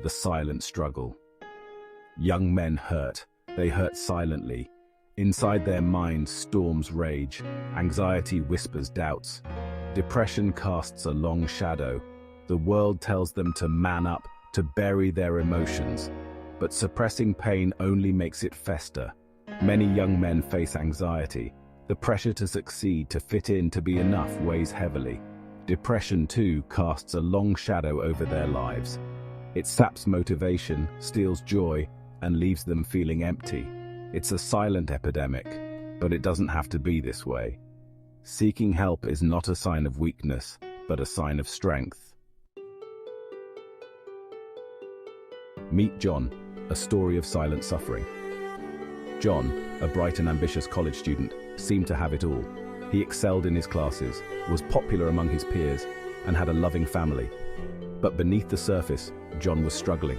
the silent struggle. Young men hurt. They hurt silently. Inside their minds, storms rage. Anxiety whispers doubts. Depression casts a long shadow. The world tells them to man up, to bury their emotions. But suppressing pain only makes it fester. Many young men face anxiety. The pressure to succeed, to fit in, to be enough weighs heavily. Depression, too, casts a long shadow over their lives. It saps motivation, steals joy, and leaves them feeling empty. It's a silent epidemic, but it doesn't have to be this way. Seeking help is not a sign of weakness, but a sign of strength. Meet John, a story of silent suffering. John, a bright and ambitious college student, seemed to have it all. He excelled in his classes, was popular among his peers, and had a loving family. But beneath the surface, John was struggling.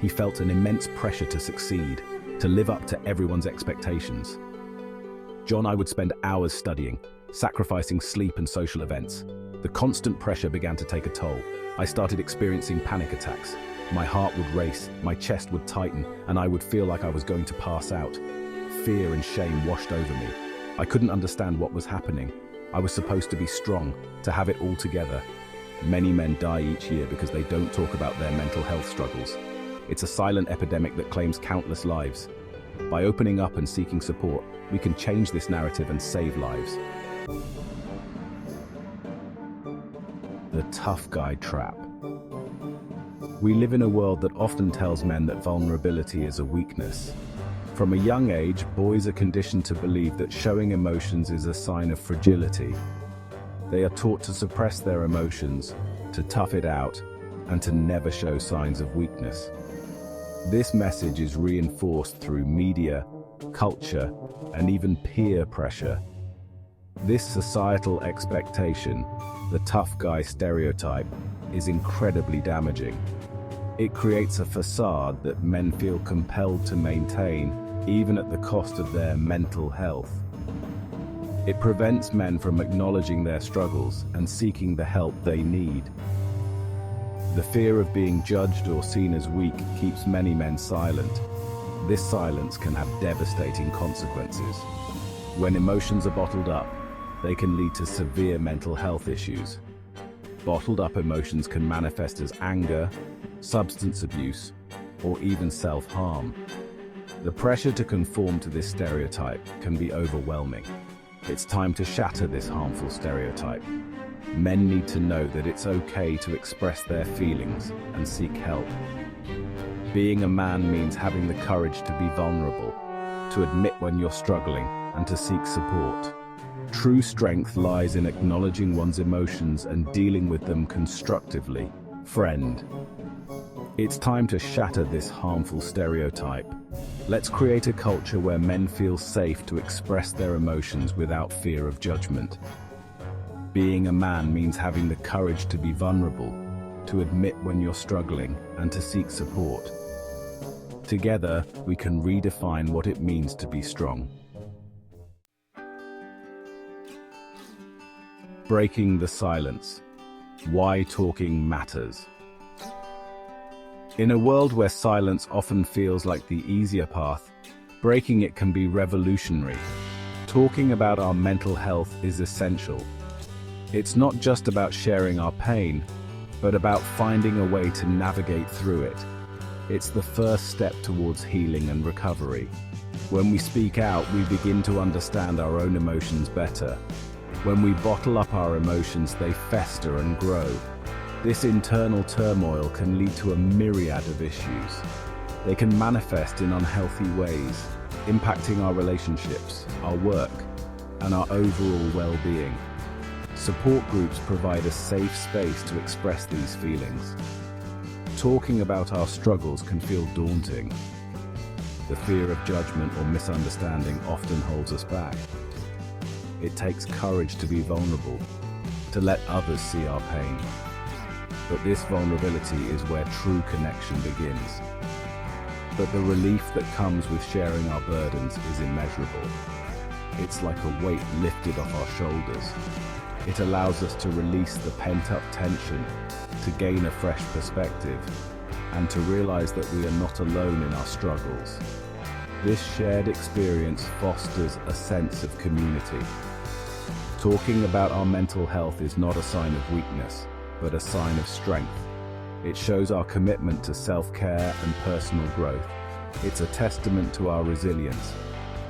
He felt an immense pressure to succeed, to live up to everyone's expectations. John, I would spend hours studying, sacrificing sleep and social events. The constant pressure began to take a toll. I started experiencing panic attacks. My heart would race, my chest would tighten, and I would feel like I was going to pass out. Fear and shame washed over me. I couldn't understand what was happening. I was supposed to be strong, to have it all together. Many men die each year because they don't talk about their mental health struggles. It's a silent epidemic that claims countless lives. By opening up and seeking support, we can change this narrative and save lives. The tough guy trap. We live in a world that often tells men that vulnerability is a weakness. From a young age, boys are conditioned to believe that showing emotions is a sign of fragility. They are taught to suppress their emotions, to tough it out, and to never show signs of weakness. This message is reinforced through media, culture, and even peer pressure. This societal expectation, the tough guy stereotype, is incredibly damaging. It creates a facade that men feel compelled to maintain, even at the cost of their mental health. It prevents men from acknowledging their struggles and seeking the help they need. The fear of being judged or seen as weak keeps many men silent. This silence can have devastating consequences. When emotions are bottled up, they can lead to severe mental health issues. Bottled up emotions can manifest as anger, substance abuse, or even self-harm. The pressure to conform to this stereotype can be overwhelming. It's time to shatter this harmful stereotype. Men need to know that it's okay to express their feelings and seek help. Being a man means having the courage to be vulnerable, to admit when you're struggling, and to seek support. True strength lies in acknowledging one's emotions and dealing with them constructively. Friend, it's time to shatter this harmful stereotype. Let's create a culture where men feel safe to express their emotions without fear of judgment. Being a man means having the courage to be vulnerable, to admit when you're struggling, and to seek support. Together, we can redefine what it means to be strong. Breaking the silence. Why talking matters. In a world where silence often feels like the easier path, breaking it can be revolutionary. Talking about our mental health is essential. It's not just about sharing our pain, but about finding a way to navigate through it. It's the first step towards healing and recovery. When we speak out, we begin to understand our own emotions better. When we bottle up our emotions, they fester and grow. This internal turmoil can lead to a myriad of issues. They can manifest in unhealthy ways, impacting our relationships, our work, and our overall well-being. Support groups provide a safe space to express these feelings. Talking about our struggles can feel daunting. The fear of judgment or misunderstanding often holds us back. It takes courage to be vulnerable, to let others see our pain. But this vulnerability is where true connection begins. But the relief that comes with sharing our burdens is immeasurable. It's like a weight lifted off our shoulders. It allows us to release the pent-up tension, to gain a fresh perspective, and to realize that we are not alone in our struggles. This shared experience fosters a sense of community. Talking about our mental health is not a sign of weakness, but a sign of strength. It shows our commitment to self-care and personal growth. It's a testament to our resilience,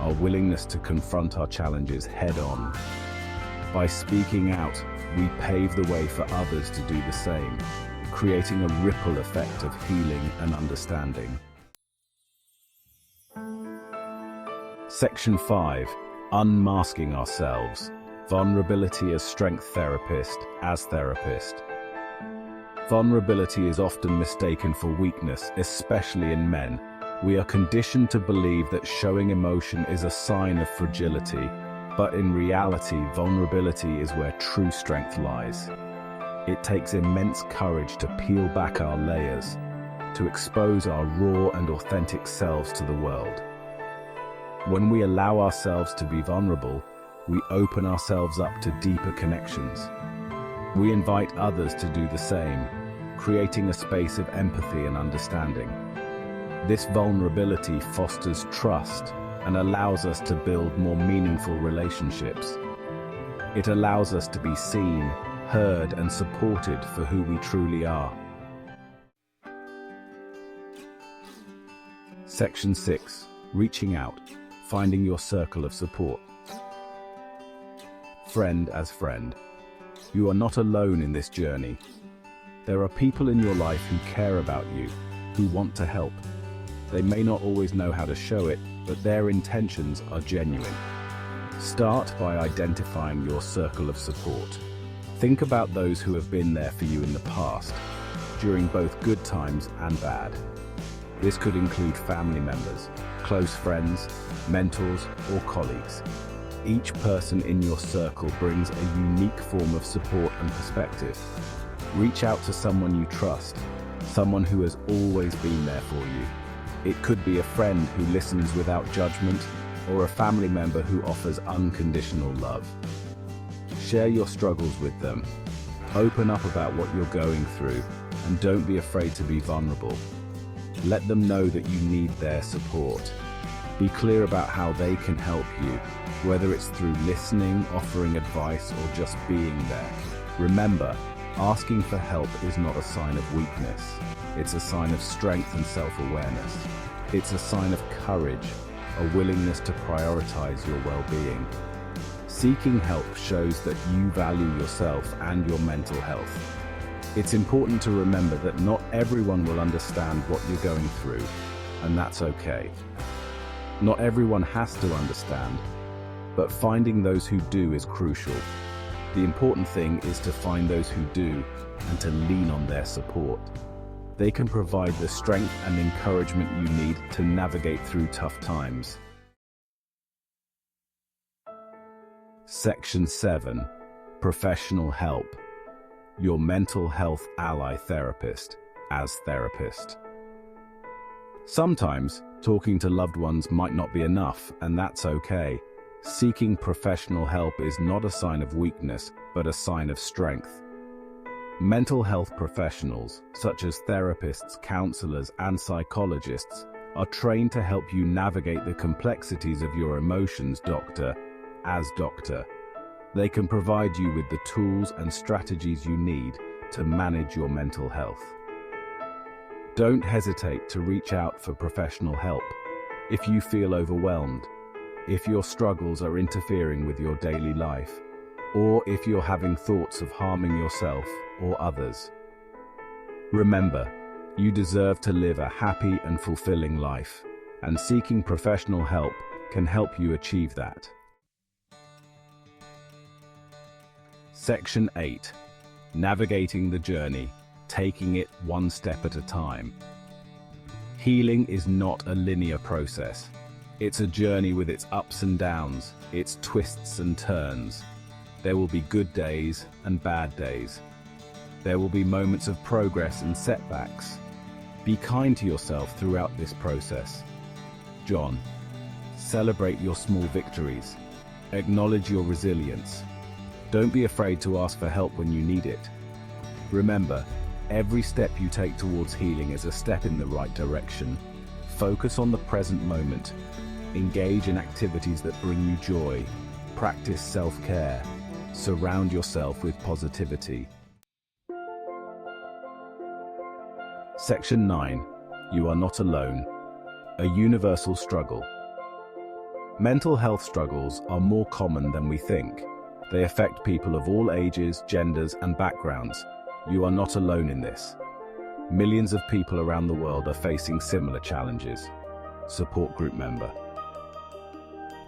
our willingness to confront our challenges head-on. By speaking out, we pave the way for others to do the same, creating a ripple effect of healing and understanding. Section 5. Unmasking ourselves. Vulnerability as strength therapist, as therapist. Vulnerability is often mistaken for weakness, especially in men. We are conditioned to believe that showing emotion is a sign of fragility, but in reality, vulnerability is where true strength lies. It takes immense courage to peel back our layers, to expose our raw and authentic selves to the world. When we allow ourselves to be vulnerable, we open ourselves up to deeper connections. We invite others to do the same, creating a space of empathy and understanding. This vulnerability fosters trust and allows us to build more meaningful relationships. It allows us to be seen, heard, and supported for who we truly are. Section 6. Reaching out. Finding your circle of support. Friend as friend. You are not alone in this journey. There are people in your life who care about you, who want to help. They may not always know how to show it, but their intentions are genuine. Start by identifying your circle of support. Think about those who have been there for you in the past, during both good times and bad. This could include family members, close friends, mentors, or colleagues. Each person in your circle brings a unique form of support and perspective. Reach out to someone you trust, someone who has always been there for you. It could be a friend who listens without judgment, or a family member who offers unconditional love. Share your struggles with them. Open up about what you're going through, and don't be afraid to be vulnerable. Let them know that you need their support. Be clear about how they can help you, whether it's through listening, offering advice, or just being there. Remember, asking for help is not a sign of weakness. It's a sign of strength and self-awareness. It's a sign of courage, a willingness to prioritize your well-being. Seeking help shows that you value yourself and your mental health. It's important to remember that not everyone will understand what you're going through, and that's okay. Not everyone has to understand, but finding those who do is crucial. The important thing is to find those who do and to lean on their support. They can provide the strength and encouragement you need to navigate through tough times. Section 7. Professional help. Your mental health ally therapist, as therapist. Sometimes, talking to loved ones might not be enough, and that's okay. Seeking professional help is not a sign of weakness, but a sign of strength. Mental health professionals, such as therapists, counselors, and psychologists, are trained to help you navigate the complexities of your emotions, as doctor. They can provide you with the tools and strategies you need to manage your mental health. Don't hesitate to reach out for professional help if you feel overwhelmed, if your struggles are interfering with your daily life, or if you're having thoughts of harming yourself or others. Remember, you deserve to live a happy and fulfilling life, and seeking professional help can help you achieve that. Section 8. Navigating the journey, taking it one step at a time. Healing is not a linear process. It's a journey with its ups and downs, its twists and turns. There will be good days and bad days. There will be moments of progress and setbacks. Be kind to yourself throughout this process. John, celebrate your small victories. Acknowledge your resilience. Don't be afraid to ask for help when you need it. Remember, Every step you take towards healing is a step in the right direction. Focus on the present moment. Engage in activities that bring you joy. Practice self-care. Surround yourself with positivity. Section 9. You are not alone. A universal struggle. Mental health struggles are more common than we think. They affect people of all ages, genders, and backgrounds. You are not alone in this. Millions of people around the world are facing similar challenges. Support group member.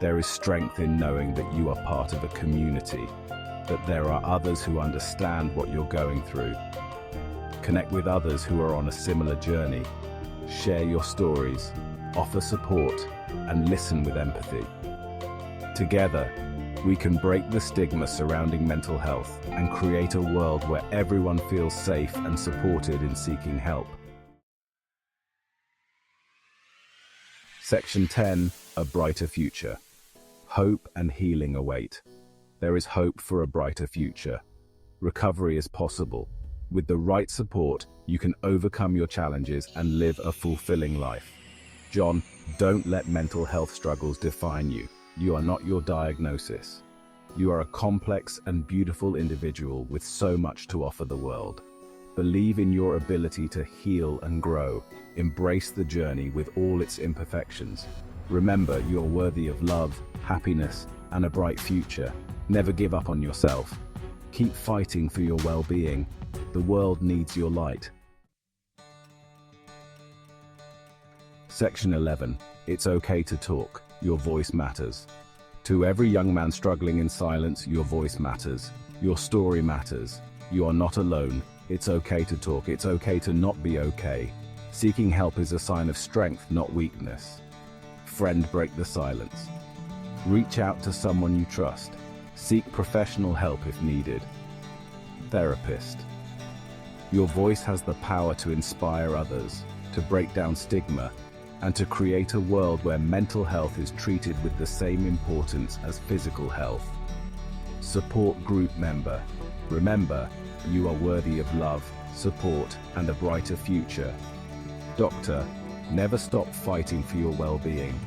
There is strength in knowing that you are part of a community, that there are others who understand what you're going through. Connect with others who are on a similar journey. Share your stories, offer support, and listen with empathy. Together, we can break the stigma surrounding mental health and create a world where everyone feels safe and supported in seeking help. Section 10. A brighter future. Hope and healing await. There is hope for a brighter future. Recovery is possible. With the right support, you can overcome your challenges and live a fulfilling life. John, don't let mental health struggles define you. You are not your diagnosis. You are a complex and beautiful individual with so much to offer the world. Believe in your ability to heal and grow. Embrace the journey with all its imperfections. Remember, you're worthy of love, happiness, and a bright future. Never give up on yourself. Keep fighting for your well-being. The world needs your light. Section 11. It's okay to talk. Your voice matters. To every young man struggling in silence, your voice matters. Your story matters. You are not alone. It's okay to talk. It's okay to not be okay. Seeking help is a sign of strength, not weakness. Friend, break the silence. Reach out to someone you trust. Seek professional help if needed. Therapist. Your voice has the power to inspire others, to break down stigma, and to create a world where mental health is treated with the same importance as physical health. Support group member. Remember, you are worthy of love, support, and a brighter future. Doctor, never stop fighting for your well-being.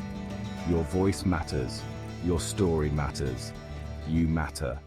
Your voice matters. Your story matters. You matter.